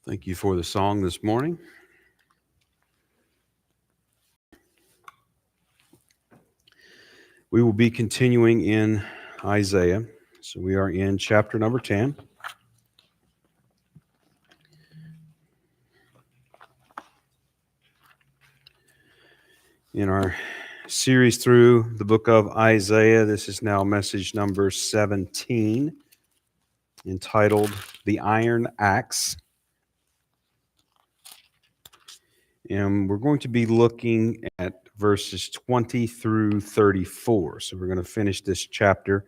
Thank you for the song this morning. We will be continuing in Isaiah. So we are in chapter number 10. In our series through the book of Isaiah, this is now message number 17, entitled The Iron Axe. And we're going to be looking at verses 20 through 34. So we're going to finish this chapter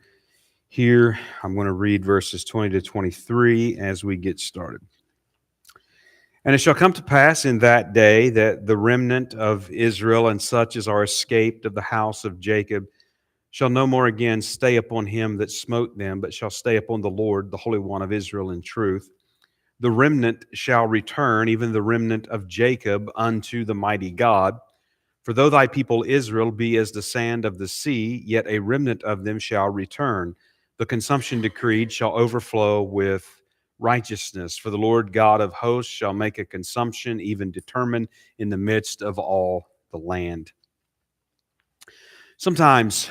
here. I'm going to read verses 20 to 23 as we get started. And it shall come to pass in that day that the remnant of Israel and such as are escaped of the house of Jacob shall no more again stay upon him that smote them, but shall stay upon the Lord, the Holy One of Israel, in truth. The remnant shall return, even the remnant of Jacob, unto the mighty God. For though thy people Israel be as the sand of the sea, yet a remnant of them shall return. The consumption decreed shall overflow with righteousness. For the Lord God of hosts shall make a consumption, even determined in the midst of all the land. Sometimes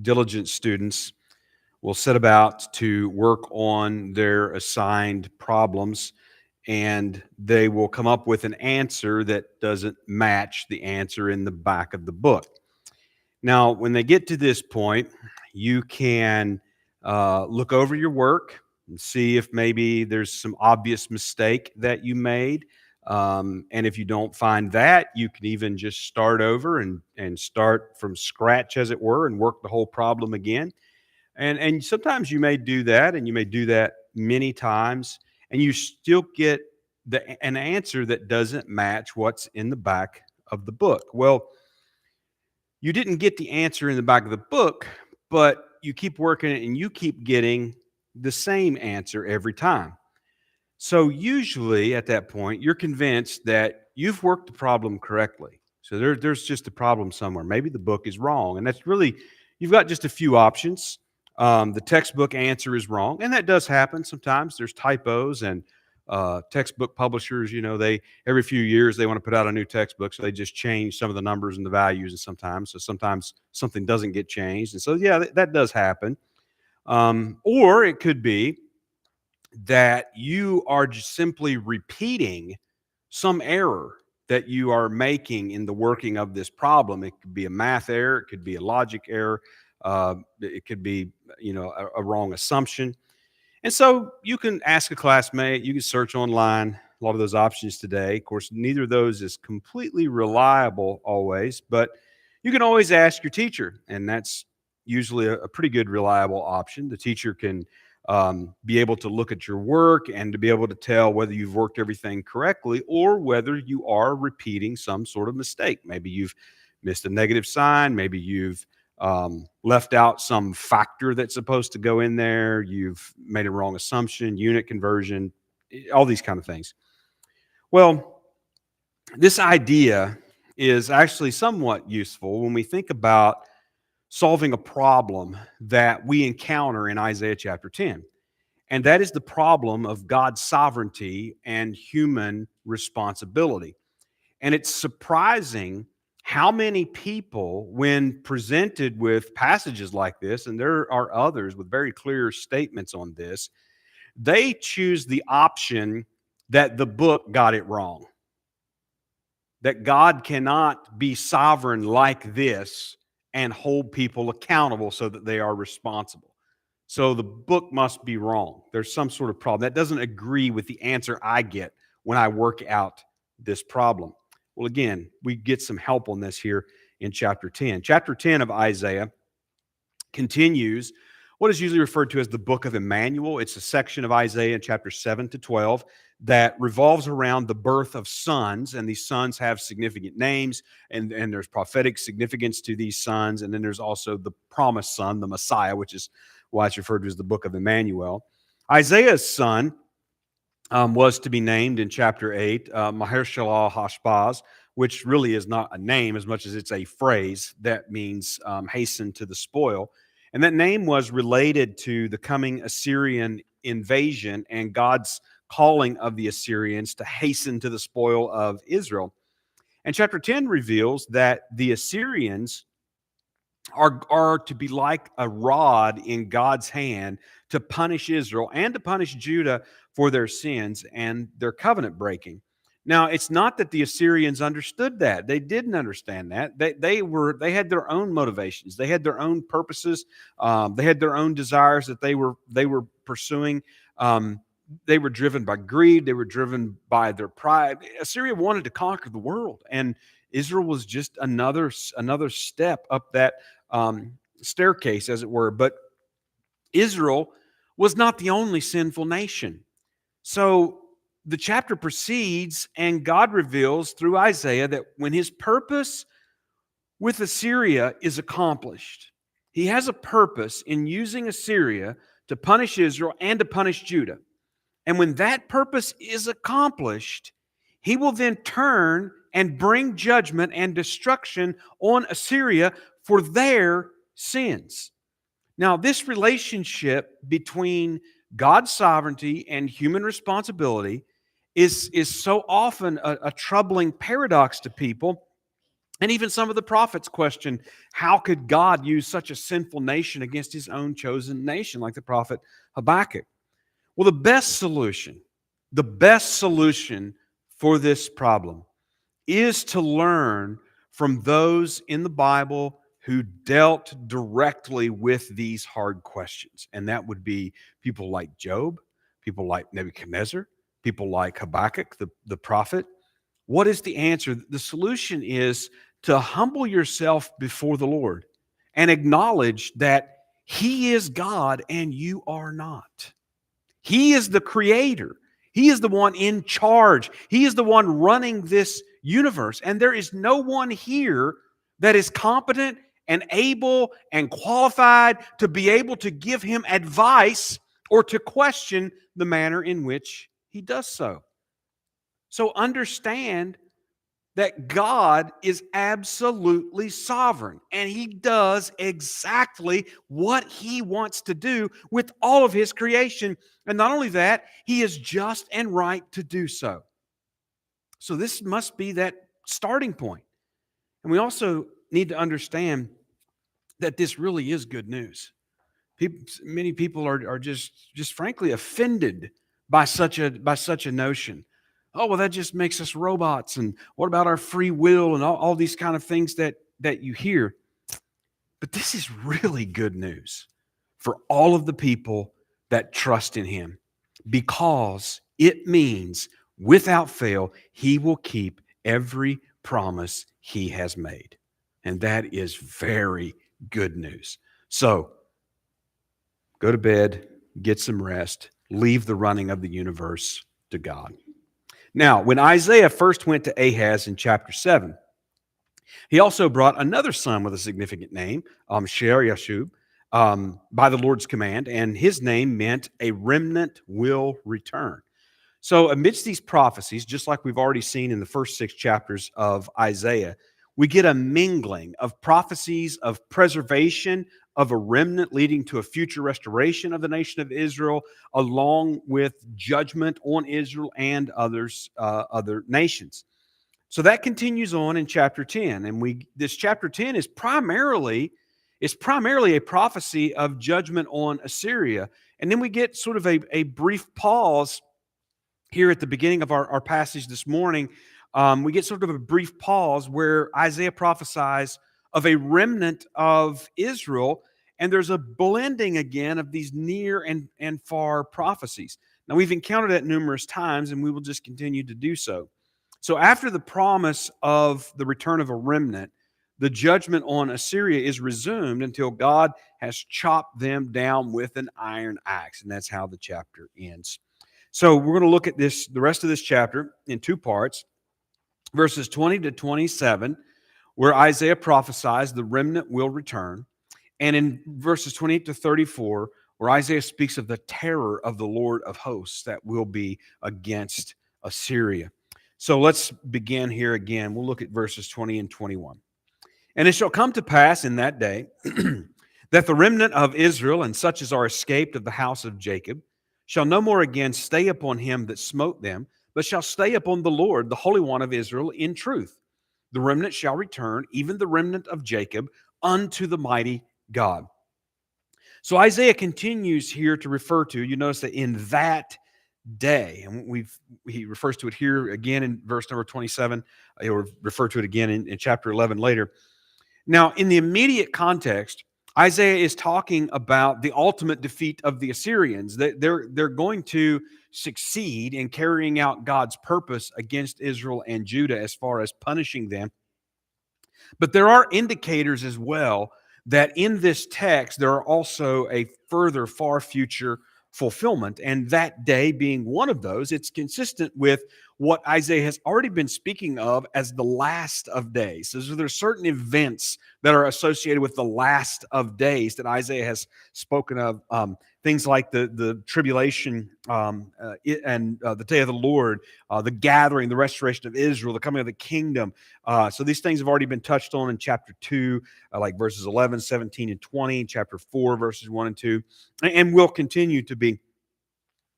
diligent students will set about to work on their assigned problems, and they will come up with an answer that doesn't match the answer in the back of the book. Now, when they get to this point, you can look over your work and see if maybe there's some obvious mistake that you made. And if you don't find that, you can even just start over and start from scratch, as it were, and work the whole problem again. And sometimes you may do that, and you may do that many times, and you still get an answer that doesn't match what's in the back of the book. Well, you didn't get the answer in the back of the book, but you keep working it and you keep getting the same answer every time. So usually at that point, you're convinced that you've worked the problem correctly. So there's just a problem somewhere. Maybe the book is wrong. And that's really, you've got just a few options. The textbook answer is wrong. And that does happen sometimes. There's typos, and textbook publishers, they every few years they want to put out a new textbook. So they just change some of the numbers and the values. And sometimes something doesn't get changed. And so, yeah, that does happen. Or it could be that you are just simply repeating some error that you are making in the working of this problem. It could be a math error, it could be a logic error, it could be a wrong assumption. And so you can ask a classmate, you can search online, a lot of those options today. Of course, neither of those is completely reliable always, but you can always ask your teacher, and that's usually a pretty good reliable option. The teacher can be able to look at your work and to be able to tell whether you've worked everything correctly or whether you are repeating some sort of mistake. Maybe you've missed a negative sign. Maybe you've left out some factor that's supposed to go in there. You've made a wrong assumption, unit conversion, all these kind of things. Well, this idea is actually somewhat useful when we think about solving a problem that we encounter in Isaiah chapter 10. And that is the problem of God's sovereignty and human responsibility. And it's surprising how many people, when presented with passages like this, and there are others with very clear statements on this, they choose the option that the book got it wrong. That God cannot be sovereign like this and hold people accountable so that they are responsible. So the book must be wrong. There's some sort of problem. That doesn't agree with the answer I get when I work out this problem. Well, again, we get some help on this here in chapter 10. Chapter 10 of Isaiah continues what is usually referred to as the book of Emmanuel. It's a section of Isaiah in chapter 7 to 12 that revolves around the birth of sons, and these sons have significant names, and there's prophetic significance to these sons, and then there's also the promised son, the Messiah, which is why it's referred to as the book of Emmanuel. Isaiah's son was to be named in chapter 8, Maher-shalal-hash-baz, which really is not a name as much as it's a phrase that means hasten to the spoil. And that name was related to the coming Assyrian invasion and God's calling of the Assyrians to hasten to the spoil of Israel. And chapter 10 reveals that the Assyrians are to be like a rod in God's hand to punish Israel and to punish Judah for their sins and their covenant breaking. Now, it's not that the Assyrians understood that. They didn't understand that. They had their own motivations. They had their own purposes. They had their own desires that they were pursuing. They were driven by greed. They were driven by their pride. Assyria wanted to conquer the world, and Israel was just another step up that staircase, as it were. But Israel was not the only sinful nation. So the chapter proceeds, and God reveals through Isaiah that when his purpose with Assyria is accomplished, he has a purpose in using Assyria to punish Israel and to punish Judah. And when that purpose is accomplished, he will then turn and bring judgment and destruction on Assyria for their sins. Now, this relationship between God's sovereignty and human responsibility is so often a troubling paradox to people. And even some of the prophets question, how could God use such a sinful nation against his own chosen nation, like the prophet Habakkuk? Well, the best solution for this problem is to learn from those in the Bible who dealt directly with these hard questions. And that would be people like Job, people like Nebuchadnezzar, people like Habakkuk, the prophet. What is the answer? The solution is to humble yourself before the Lord and acknowledge that he is God and you are not. He is the creator. He is the one in charge. He is the one running this universe. And there is no one here that is competent and able and qualified to be able to give him advice or to question the manner in which he does so. So understand that God is absolutely sovereign, and he does exactly what he wants to do with all of his creation. And not only that, he is just and right to do so. So this must be that starting point. And we also need to understand that this really is good news. Many people are just frankly offended by such a notion. Oh, well, that just makes us robots. And what about our free will and all these kind of things that you hear? But this is really good news for all of the people that trust in him, because it means without fail, he will keep every promise he has made. And that is very good news. So go to bed, get some rest, leave the running of the universe to God. Now, when Isaiah first went to Ahaz in chapter 7, he also brought another son with a significant name, Shear-Yashub, by the Lord's command, and his name meant a remnant will return. So amidst these prophecies, just like we've already seen in the first 6 chapters of Isaiah, we get a mingling of prophecies of preservation of a remnant leading to a future restoration of the nation of Israel, along with judgment on Israel and other nations. So that continues on in chapter 10, and this chapter 10 is primarily a prophecy of judgment on Assyria. And then we get sort of a brief pause here at the beginning of our passage this morning. We get sort of a brief pause where Isaiah prophesies of a remnant of Israel, and there's a blending again of these near and far prophecies. Now, we've encountered that numerous times, and we will just continue to do so. So after the promise of the return of a remnant, the judgment on Assyria is resumed until God has chopped them down with an iron axe, and that's how the chapter ends. So we're going to look at the rest of this chapter in 2 parts, verses 20 to 27, where Isaiah prophesies the remnant will return, and in verses 28 to 34, where Isaiah speaks of the terror of the Lord of hosts that will be against Assyria. So let's begin here again. We'll look at verses 20 and 21. And it shall come to pass in that day that the remnant of Israel and such as are escaped of the house of Jacob shall no more again stay upon him that smote them, but shall stay upon the Lord, the Holy One of Israel, in truth. The remnant shall return, even the remnant of Jacob, unto the mighty God. So Isaiah continues here to refer to, you notice that in that day, and he refers to it here again in verse number 27. He'll refer to it again in chapter 11 later. Now, in the immediate context, Isaiah is talking about the ultimate defeat of the Assyrians. They're going to succeed in carrying out God's purpose against Israel and Judah as far as punishing them. But there are indicators as well that in this text there are also a further far future fulfillment, and that day being one of those. It's consistent with what Isaiah has already been speaking of as the last of days. So there's certain events that are associated with the last of days that Isaiah has spoken of. Things like the tribulation and the day of the Lord, the gathering, the restoration of Israel, the coming of the kingdom. So these things have already been touched on in chapter 2, like verses 11, 17, and 20, chapter 4, verses 1 and 2, and will continue to be.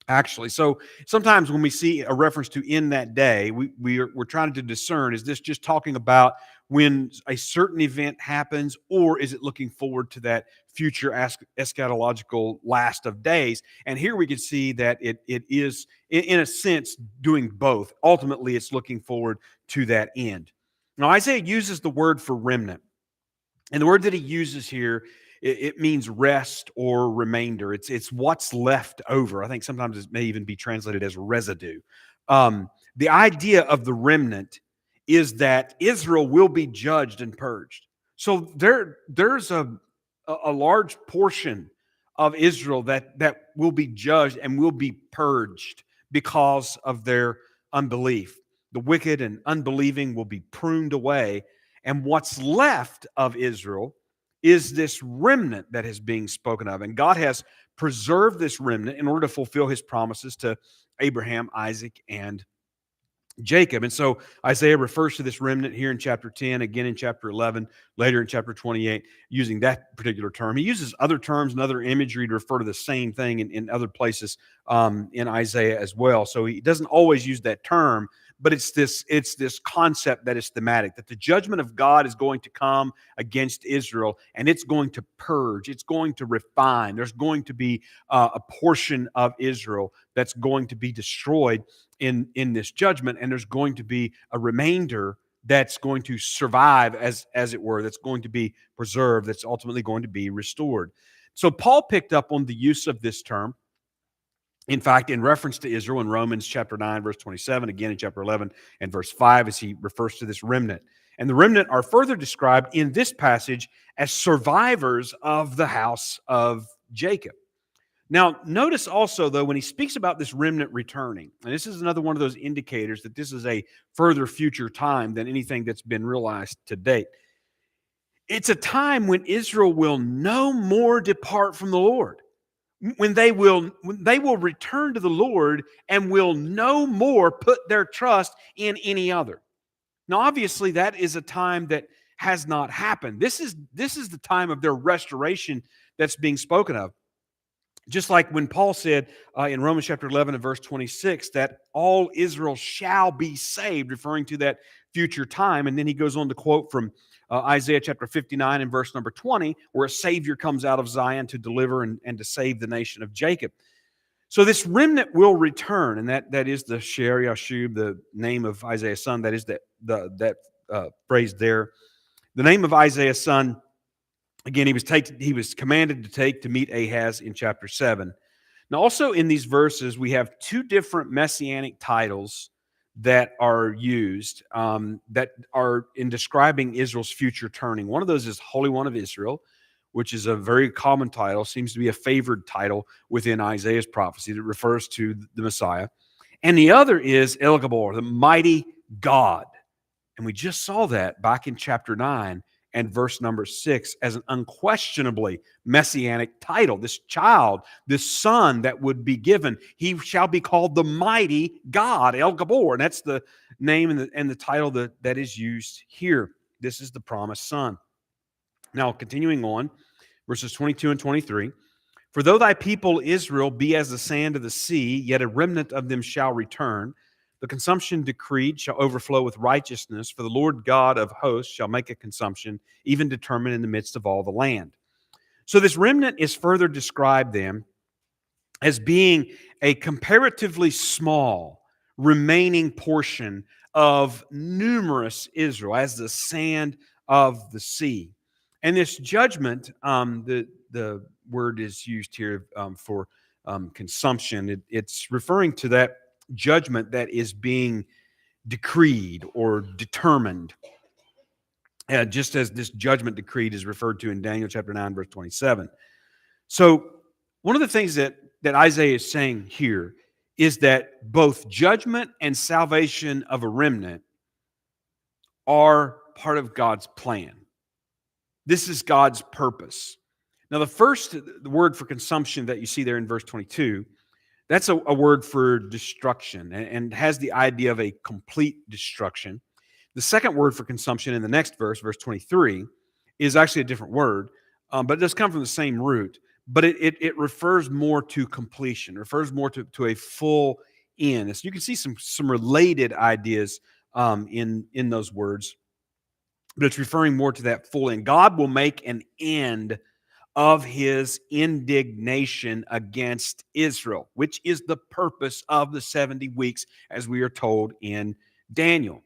Actually, so sometimes when we see a reference to "in that day," we're trying to discern: is this just talking about when a certain event happens, or is it looking forward to that future eschatological last of days? And here we can see that it is, in a sense, doing both. Ultimately, it's looking forward to that end. Now, Isaiah uses the word for remnant, and the word that he uses here, it means rest or remainder. It's what's left over. I think sometimes it may even be translated as residue. The idea of the remnant is that Israel will be judged and purged. So there's a large portion of Israel that will be judged and will be purged because of their unbelief. The wicked and unbelieving will be pruned away, and what's left of Israel is this remnant that is being spoken of. And God has preserved this remnant in order to fulfill his promises to Abraham, Isaac, and Jacob. And so Isaiah refers to this remnant here in chapter 10, again in chapter 11, later in chapter 28, using that particular term. He uses other terms and other imagery to refer to the same thing in other places in Isaiah as well. So he doesn't always use that term, but it's this concept that is thematic, that the judgment of God is going to come against Israel, and it's going to purge, it's going to refine. There's going to be a portion of Israel that's going to be destroyed in this judgment, and there's going to be a remainder that's going to survive, as it were, that's going to be preserved, that's ultimately going to be restored. So Paul picked up on the use of this term, in fact, in reference to Israel in Romans chapter 9, verse 27, again in chapter 11 and verse 5, as he refers to this remnant. And the remnant are further described in this passage as survivors of the house of Jacob. Now, notice also, though, when he speaks about this remnant returning, and this is another one of those indicators that this is a further future time than anything that's been realized to date. It's a time when Israel will no more depart from the Lord. When they will return to the Lord and will no more put their trust in any other. Now, obviously, that is a time that has not happened. This is the time of their restoration that's being spoken of. Just like when Paul said in Romans chapter 11 and verse 26 that all Israel shall be saved, referring to that future time. And then he goes on to quote from Isaiah chapter 59 and verse number 20, where a Savior comes out of Zion to deliver and to save the nation of Jacob. So this remnant will return, and that is the Shear Yashub, the name of Isaiah's son. That is that phrase there. The name of Isaiah's son. Again, he was commanded to take to meet Ahaz in chapter 7. Now, also in these verses, we have two different messianic titles that are used that are in describing Israel's future turning. One of those is Holy One of Israel, which is a very common title, seems to be a favored title within Isaiah's prophecy that refers to the Messiah. And the other is El Gabor, the mighty God. And we just saw that back in chapter 9 and verse number 6 as an unquestionably messianic title. This child, this son that would be given, he shall be called the mighty God, El Gabor. And that's the name and the title that is used here. This is the promised son. Now, continuing on, verses 22 and 23. For though thy people Israel be as the sand of the sea, yet a remnant of them shall return. The consumption decreed shall overflow with righteousness, for the Lord God of hosts shall make a consumption, even determined in the midst of all the land. So this remnant is further described then as being a comparatively small remaining portion of numerous Israel, as the sand of the sea. And this judgment, the word is used here for consumption. It's referring to that judgment that is being decreed or determined, just as this judgment decreed is referred to in Daniel chapter 9, verse 27. So one of the things that Isaiah is saying here is that both judgment and salvation of a remnant are part of God's plan. This is God's purpose. Now, the word for consumption that you see there in verse 22, that's a word for destruction and has the idea of a complete destruction. The second word for consumption in the next verse, verse 23, is actually a different word, but it does come from the same root. But it refers more to completion, refers more to a full end. So you can see some related ideas in those words, but it's referring more to that full end. God will make an end of his indignation against Israel, which is the purpose of the 70 weeks, as we are told in Daniel.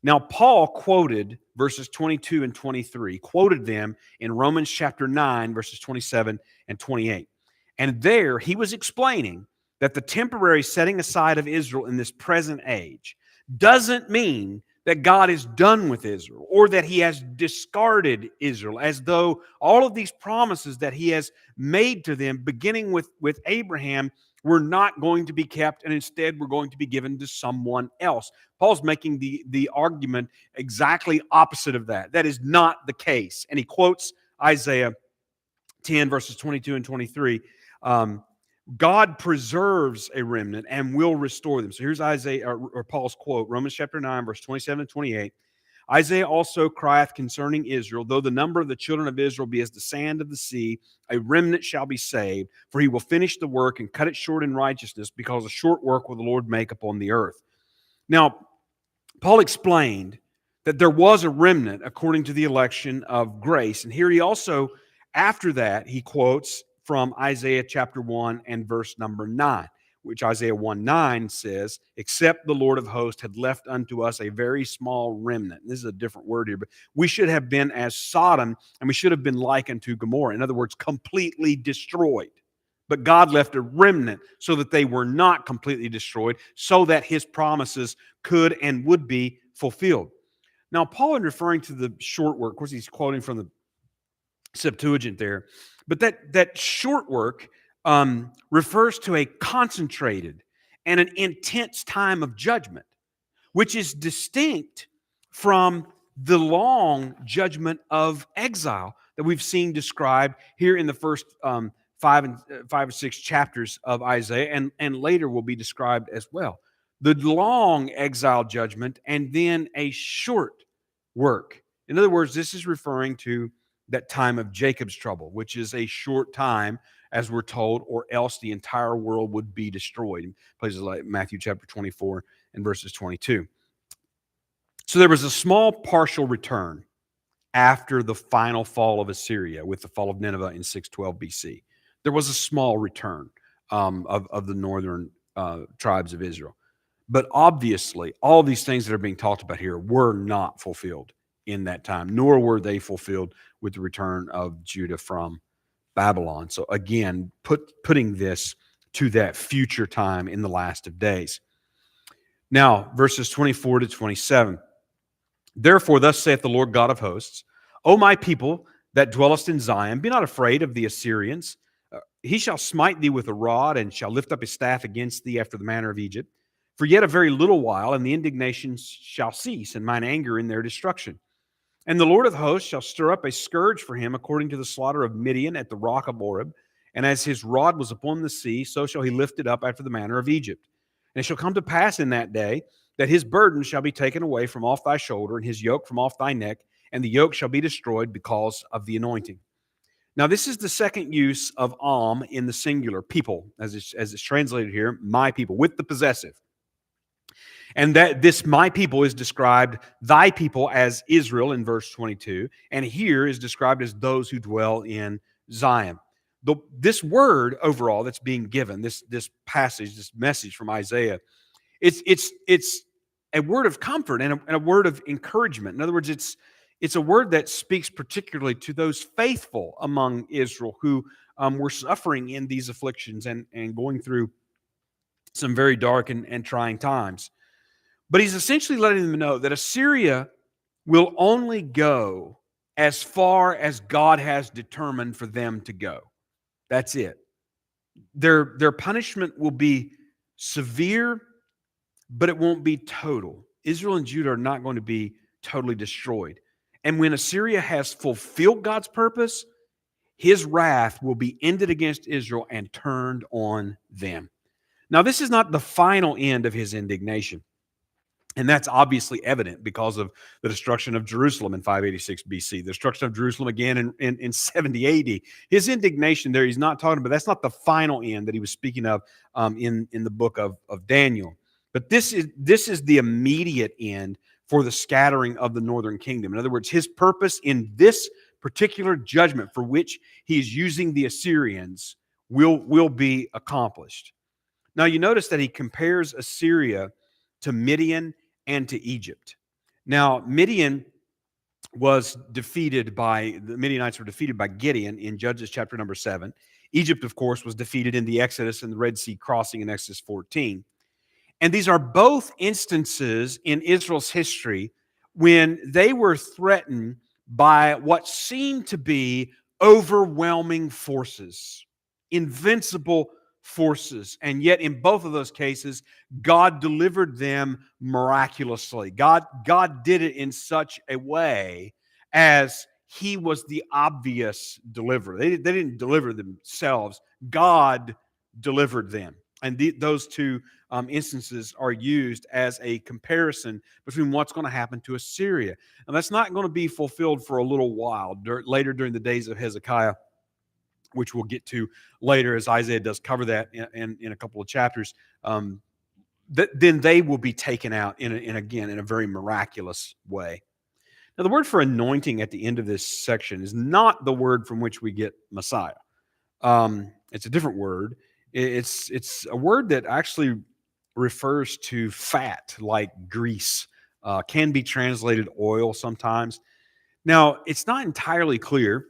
Now, Paul quoted verses 22 and 23, quoted them in Romans chapter 9, verses 27 and 28. And there he was explaining that the temporary setting aside of Israel in this present age doesn't mean that God is done with Israel or that he has discarded Israel, as though all of these promises that he has made to them, beginning with Abraham, were not going to be kept and instead were going to be given to someone else. Paul's making the argument exactly opposite of that. That is not the case. And he quotes Isaiah 10, verses 22 and 23. God preserves a remnant and will restore them. So here's Isaiah or Paul's quote, Romans chapter 9, verse 27 and 28. Isaiah also crieth concerning Israel, though the number of the children of Israel be as the sand of the sea, a remnant shall be saved, for he will finish the work and cut it short in righteousness, because a short work will the Lord make upon the earth. Now, Paul explained that there was a remnant according to the election of grace. And here he also, after that, he quotes from Isaiah chapter 1 and verse number 9. Which Isaiah 1:9 says, except the Lord of hosts had left unto us a very small remnant. This is a different word here, but we should have been as Sodom, and we should have been like unto Gomorrah. In other words, completely destroyed. But God left a remnant so that they were not completely destroyed, so that his promises could and would be fulfilled. Now, Paul, in referring to the short work, of course, he's quoting from the Septuagint there, but that short work refers to a concentrated and an intense time of judgment, which is distinct from the long judgment of exile that we've seen described here in the first 5 or 6 chapters of Isaiah, and later will be described as well. The long exile judgment and then a short work. In other words, this is referring to that time of Jacob's trouble, which is a short time, as we're told, or else the entire world would be destroyed. In places like Matthew chapter 24 and verses 22. So there was a small partial return after the final fall of Assyria with the fall of Nineveh in 612 BC. There was a small return of the northern tribes of Israel. But obviously, all these things that are being talked about here were not fulfilled in that time, nor were they fulfilled with the return of Judah from Babylon. So again, putting this to that future time in the last of days. Now, verses 24 to 27. Therefore, thus saith the Lord God of hosts, O my people that dwellest in Zion, be not afraid of the Assyrians. He shall smite thee with a rod, and shall lift up his staff against thee after the manner of Egypt. For yet a very little while, and the indignation shall cease, and mine anger in their destruction. And the Lord of hosts shall stir up a scourge for him according to the slaughter of Midian at the rock of Oreb. And as his rod was upon the sea, so shall he lift it up after the manner of Egypt. And it shall come to pass in that day that his burden shall be taken away from off thy shoulder, and his yoke from off thy neck, and the yoke shall be destroyed because of the anointing. Now, this is the second use of in the singular, people, as it's translated here, my people, with the possessive. And that this my people is described, thy people, as Israel in verse 22, and here is described as those who dwell in Zion. This word overall that's being given, this passage, this message from Isaiah, it's a word of comfort and a word of encouragement. In other words, it's a word that speaks particularly to those faithful among Israel who were suffering in these afflictions and going through some very dark and trying times. But he's essentially letting them know that Assyria will only go as far as God has determined for them to go. That's it. Their punishment will be severe, but it won't be total. Israel and Judah are not going to be totally destroyed. And when Assyria has fulfilled God's purpose, his wrath will be ended against Israel and turned on them. Now, this is not the final end of his indignation. And that's obviously evident because of the destruction of Jerusalem in 586 BC, the destruction of Jerusalem again in 70 AD. His indignation there, he's not talking about, that's not the final end that he was speaking of in the book of Daniel. But this is the immediate end for the scattering of the northern kingdom. In other words, his purpose in this particular judgment for which he is using the Assyrians will be accomplished. Now, you notice that he compares Assyria to Midian and to Egypt. Now, the Midianites were defeated by Gideon in Judges chapter number 7. Egypt, of course, was defeated in the Exodus and the Red Sea crossing in Exodus 14. And these are both instances in Israel's history when they were threatened by what seemed to be overwhelming forces, invincible forces. And yet in both of those cases, God delivered them miraculously. God did it in such a way as he was the obvious deliverer. They didn't deliver themselves. God delivered them. And those two instances are used as a comparison between what's going to happen to Assyria. And that's not going to be fulfilled for a little while, later during the days of Hezekiah, which we'll get to later as Isaiah does cover that in a couple of chapters. Then they will be taken out in a very miraculous way. Now, the word for anointing at the end of this section is not the word from which we get Messiah. It's a different word. It's a word that actually refers to fat, like grease. Can be translated oil sometimes. Now, it's not entirely clear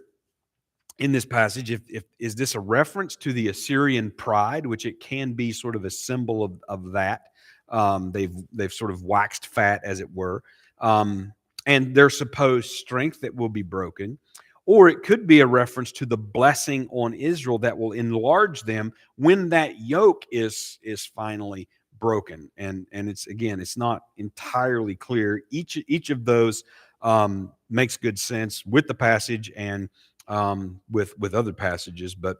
in this passage if is this a reference to the Assyrian pride, which it can be sort of a symbol of that. They've sort of waxed fat, as it were, and their supposed strength that will be broken. Or it could be a reference to the blessing on Israel that will enlarge them when that yoke is finally broken. And it's not entirely clear. Each of those makes good sense with the passage and with other passages, but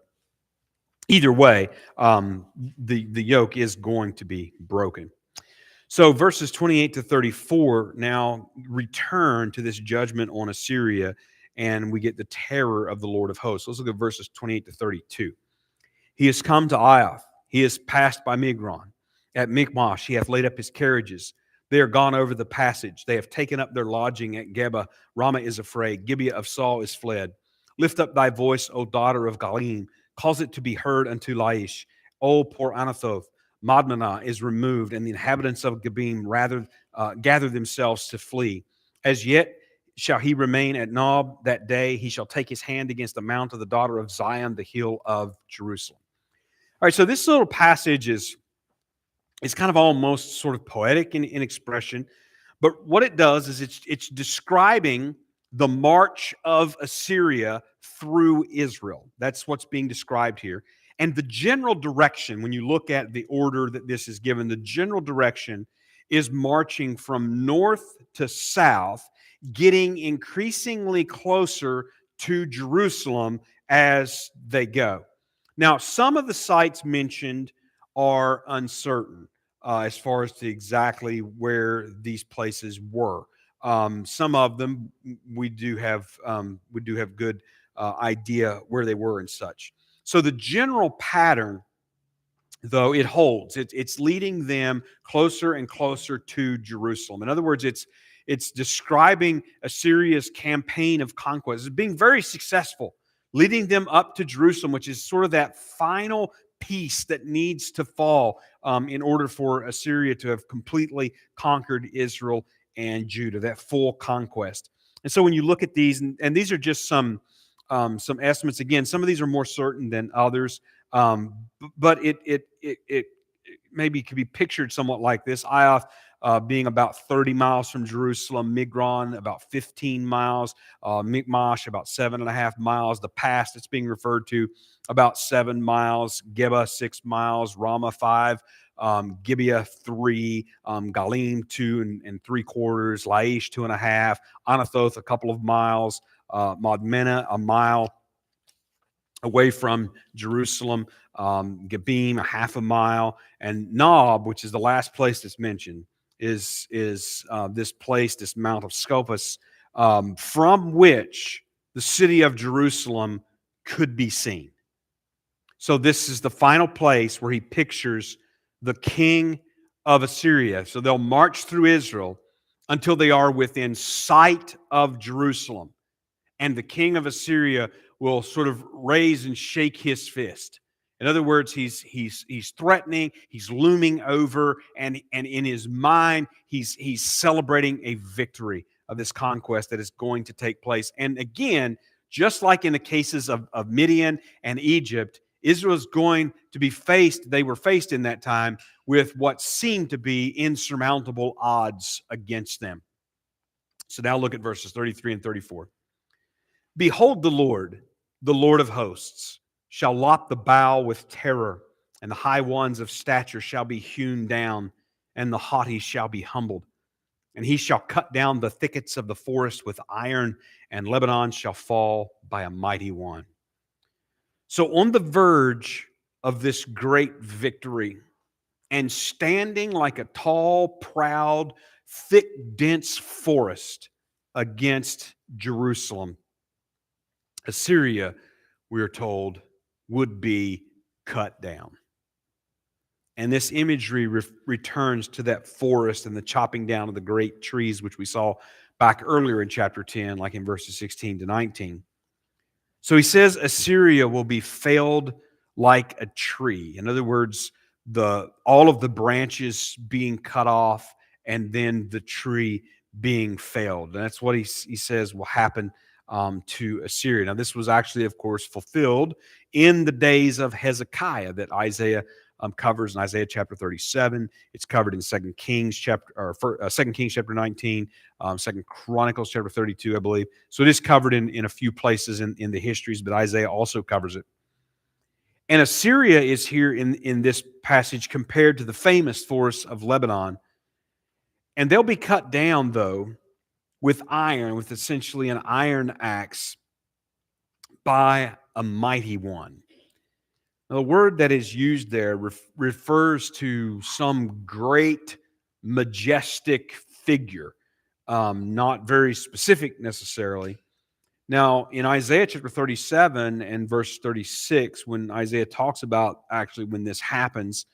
either way, the yoke is going to be broken. So verses 28 to 34 now return to this judgment on Assyria, and we get the terror of the Lord of hosts. Let's look at verses 28 to 32. He has come to Aiath. He has passed by Migron. At Michmash he hath laid up his carriages. They are gone over the passage. They have taken up their lodging at Geba. Ramah is afraid. Gibeah of Saul is fled. Lift up thy voice, O daughter of Galim. Cause it to be heard unto Laish. O poor Anathoth. Madmanah is removed, and the inhabitants of Gebim gather themselves to flee. As yet shall he remain at Nob that day. He shall take his hand against the mount of the daughter of Zion, the hill of Jerusalem. All right, so this little passage is kind of almost sort of poetic in expression, but what it does is it's describing the march of Assyria through Israel. That's what's being described here. And the general direction, when you look at the order that this is given, the general direction is marching from north to south, getting increasingly closer to Jerusalem as they go. Now, some of the sites mentioned are uncertain as far as to exactly where these places were. Some of them we do have good idea where they were and such. So the general pattern, though, it holds. It's leading them closer and closer to Jerusalem. In other words, it's describing Assyria's campaign of conquest as being very successful, leading them up to Jerusalem, which is sort of that final piece that needs to fall in order for Assyria to have completely conquered Israel and Judah, that full conquest. And so when you look at these, and these are just some estimates. Again, some of these are more certain than others, but it maybe could be pictured somewhat like this. Aiath being about 30 miles from Jerusalem, Migron about 15 miles, Michmash about 7.5 miles. The pass that's being referred to about 7 miles, Geba 6 miles, Ramah 5, Gibeah 3, Galim 2 3/4, Laish 2.5, Anathoth a couple of miles, Madmena a mile away from Jerusalem, Gebim 1/2 mile, and Nob, which is the last place that's mentioned, is this place, this Mount of Scopus, from which the city of Jerusalem could be seen. So this is the final place where he pictures the king of Assyria. So they'll march through Israel until they are within sight of Jerusalem. And the king of Assyria will sort of raise and shake his fist. In other words, he's threatening, he's looming over, and in his mind, he's celebrating a victory of this conquest that is going to take place. And again, just like in the cases of Midian and Egypt, Israel is going to be they were faced in that time with what seemed to be insurmountable odds against them. So now look at verses 33 and 34. Behold, the Lord of hosts, shall lop the bough with terror, and the high ones of stature shall be hewn down, and the haughty shall be humbled. And he shall cut down the thickets of the forest with iron, and Lebanon shall fall by a mighty one. So on the verge of this great victory, and standing like a tall, proud, thick, dense forest against Jerusalem, Assyria, we are told, would be cut down. And this imagery returns to that forest and the chopping down of the great trees, which we saw back earlier in chapter 10, like in verses 16 to 19. So he says Assyria will be felled like a tree. In other words, all of the branches being cut off and then the tree being felled. And that's what he says will happen to Assyria. Now, this was actually, of course, fulfilled in the days of Hezekiah that Isaiah covers in Isaiah chapter 37. It's covered in 2 Kings chapter 19, 2 Chronicles chapter 32, I believe. So it is covered in a few places in the histories, but Isaiah also covers it. And Assyria is here in this passage compared to the famous forests of Lebanon. And they'll be cut down, though, with iron, with essentially an iron axe by a mighty one. Now, the word that is used there refers to some great, majestic figure, not very specific necessarily. Now, in Isaiah chapter 37 and verse 36, when Isaiah talks about actually when this happens,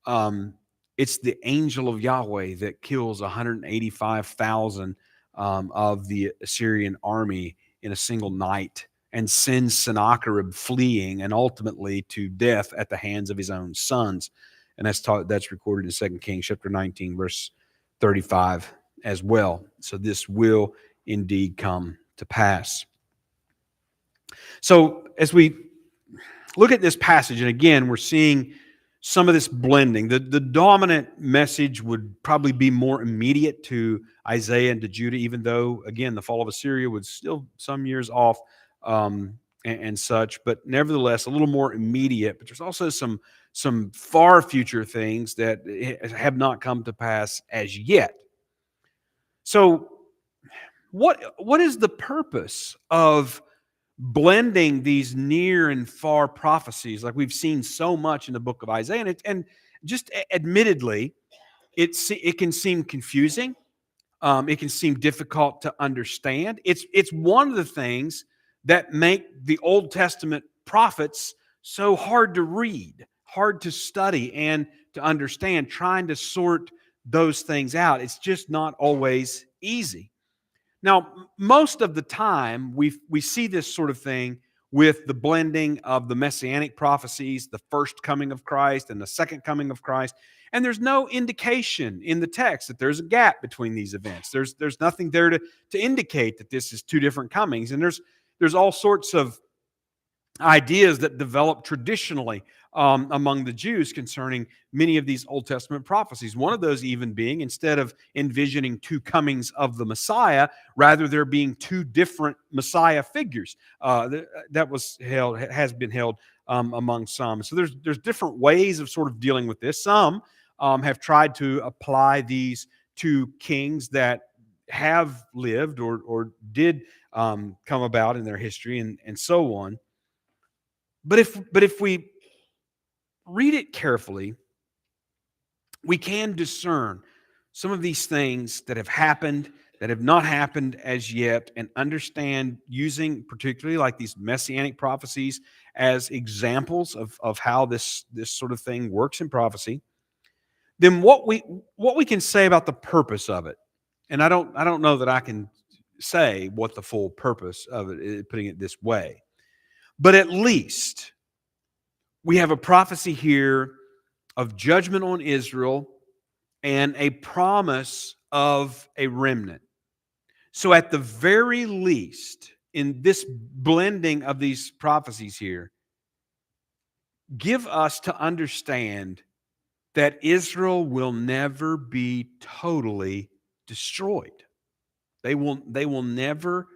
it's the angel of Yahweh that kills 185,000 of the Assyrian army in a single night, and sends Sennacherib fleeing and ultimately to death at the hands of his own sons. And that's recorded in 2 Kings chapter 19, verse 35 as well. So this will indeed come to pass. So as we look at this passage, and again, we're seeing some of this blending. The dominant message would probably be more immediate to Isaiah and to Judah, even though, again, the fall of Assyria was still some years off and such, but nevertheless, a little more immediate. But there's also some far future things that have not come to pass as yet. So what is the purpose of blending these near and far prophecies like we've seen so much in the book of Isaiah? And just admittedly, it can seem confusing. It can seem difficult to understand. It's one of the things that make the Old Testament prophets so hard to read, hard to study, and to understand, trying to sort those things out. It's just not always easy. Now, most of the time, we see this sort of thing with the blending of the messianic prophecies, the first coming of Christ and the second coming of Christ. And there's no indication in the text that there's a gap between these events. There's nothing there to indicate that this is two different comings. And there's all sorts of ideas that develop traditionally among the Jews concerning many of these Old Testament prophecies. One of those even being, instead of envisioning two comings of the Messiah, rather there being two different Messiah figures. That has been held among some. So there's different ways of sort of dealing with this. Some have tried to apply these to kings that have lived or did come about in their history and so on. But if we read it carefully, we can discern some of these things that have happened, that have not happened as yet, and understand, using particularly like these messianic prophecies as examples of how this sort of thing works in prophecy. Then what we can say about the purpose of it, and I don't know that I can say what the full purpose of it is, putting it this way. But at least we have a prophecy here of judgment on Israel and a promise of a remnant. So at the very least, in this blending of these prophecies here, give us to understand that Israel will never be totally destroyed. They will never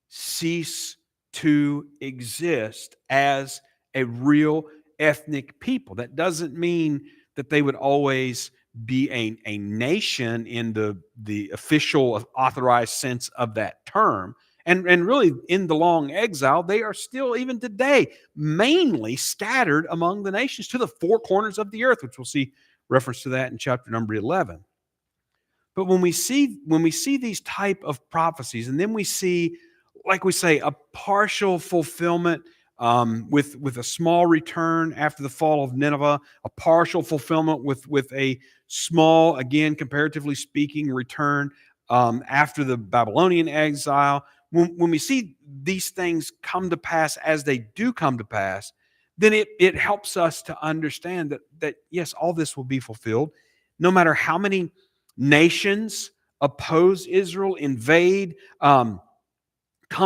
cease to exist as a real ethnic people. That doesn't mean that they would always be a nation in the official authorized sense of that term. And really, in the long exile, they are still, even today, mainly scattered among the nations to the four corners of the earth, which we'll see reference to that in chapter number 11. But when we see these type of prophecies, and then we see, like we say, a partial fulfillment with a small return after the fall of Nineveh, a partial fulfillment with a small, again, comparatively speaking, return after the Babylonian exile. When we see these things come to pass as they do come to pass, then it helps us to understand that yes, all this will be fulfilled, no matter how many nations oppose Israel, invade, come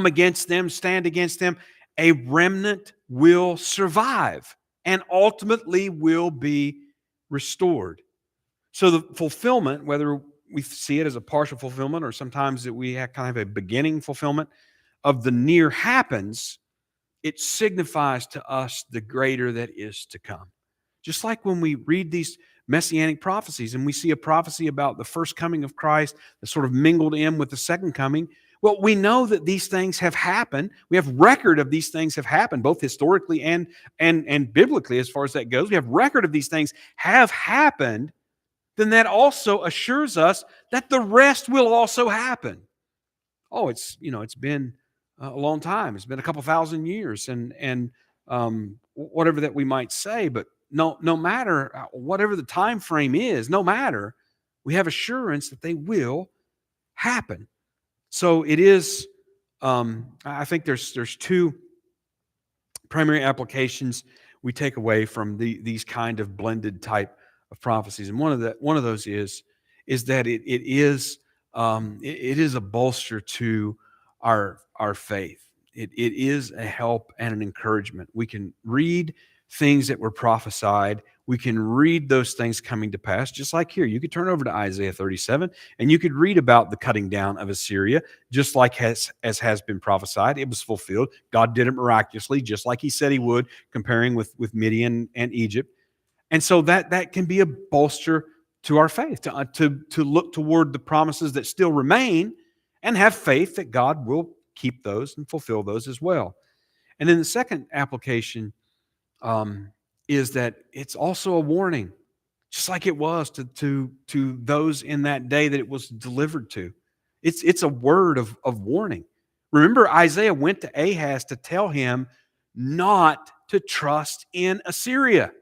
against them, stand against them. A remnant will survive and ultimately will be restored. So the fulfillment, whether we see it as a partial fulfillment or sometimes that we have kind of a beginning fulfillment of the near happens, it signifies to us the greater that is to come. Just like when we read these messianic prophecies and we see a prophecy about the first coming of Christ that sort of mingled in with the second coming, well, we know that these things have happened. We have record of these things have happened, both historically and biblically, as far as that goes. We have record of these things have happened. Then that also assures us that the rest will also happen. Oh, it's been a long time. It's been a couple thousand years, and whatever that we might say. But no matter whatever the time frame is, no matter, we have assurance that they will happen. So it is. I think there's two primary applications we take away from these kind of blended type of prophecies, and one of those is that it is a bolster to our faith. It is a help and an encouragement. We can read things that were prophesied. We can read those things coming to pass, just like here. You could turn over to Isaiah 37, and you could read about the cutting down of Assyria, just like as has been prophesied. It was fulfilled. God did it miraculously, just like he said he would, comparing with Midian and Egypt. And so that can be a bolster to our faith, to look toward the promises that still remain and have faith that God will keep those and fulfill those as well. And then the second application is that it's also a warning, just like it was to those in that day that it was delivered to. It's a word of warning. Remember, Isaiah went to Ahaz to tell him not to trust in Assyria,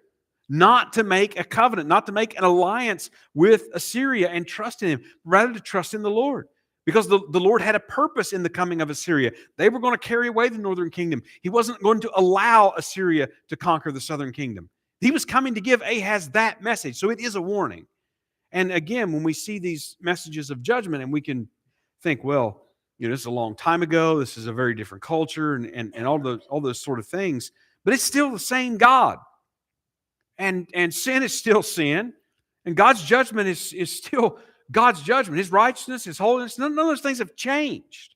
not to make a covenant, not to make an alliance with Assyria and trust in him, rather to trust in the Lord. Because the Lord had a purpose in the coming of Assyria. They were going to carry away the northern kingdom. He wasn't going to allow Assyria to conquer the southern kingdom. He was coming to give Ahaz that message. So it is a warning. And again, when we see these messages of judgment, and we can think, well, this is a long time ago. This is a very different culture, and all those sort of things. But it's still the same God, and sin is still sin, and God's judgment is still God's judgment. His righteousness, His holiness, none of those things have changed.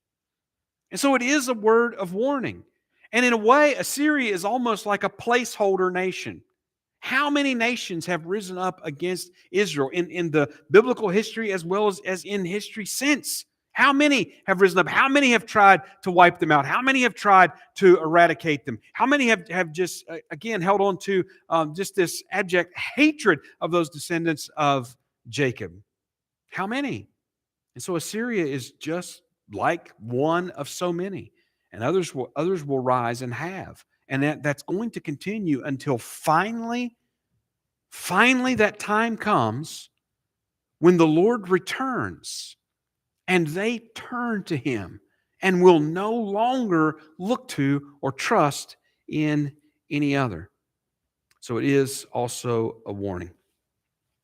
And so it is a word of warning. And in a way, Assyria is almost like a placeholder nation. How many nations have risen up against Israel in the biblical history as well as in history since? How many have risen up? How many have tried to wipe them out? How many have tried to eradicate them? How many have just, again, held on to just this abject hatred of those descendants of Jacob? How many? And so Assyria is just like one of so many. And others will rise and have. And that's going to continue until finally that time comes when the Lord returns and they turn to Him and will no longer look to or trust in any other. So it is also a warning.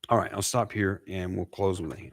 All right, I'll stop here and we'll close with a hymn.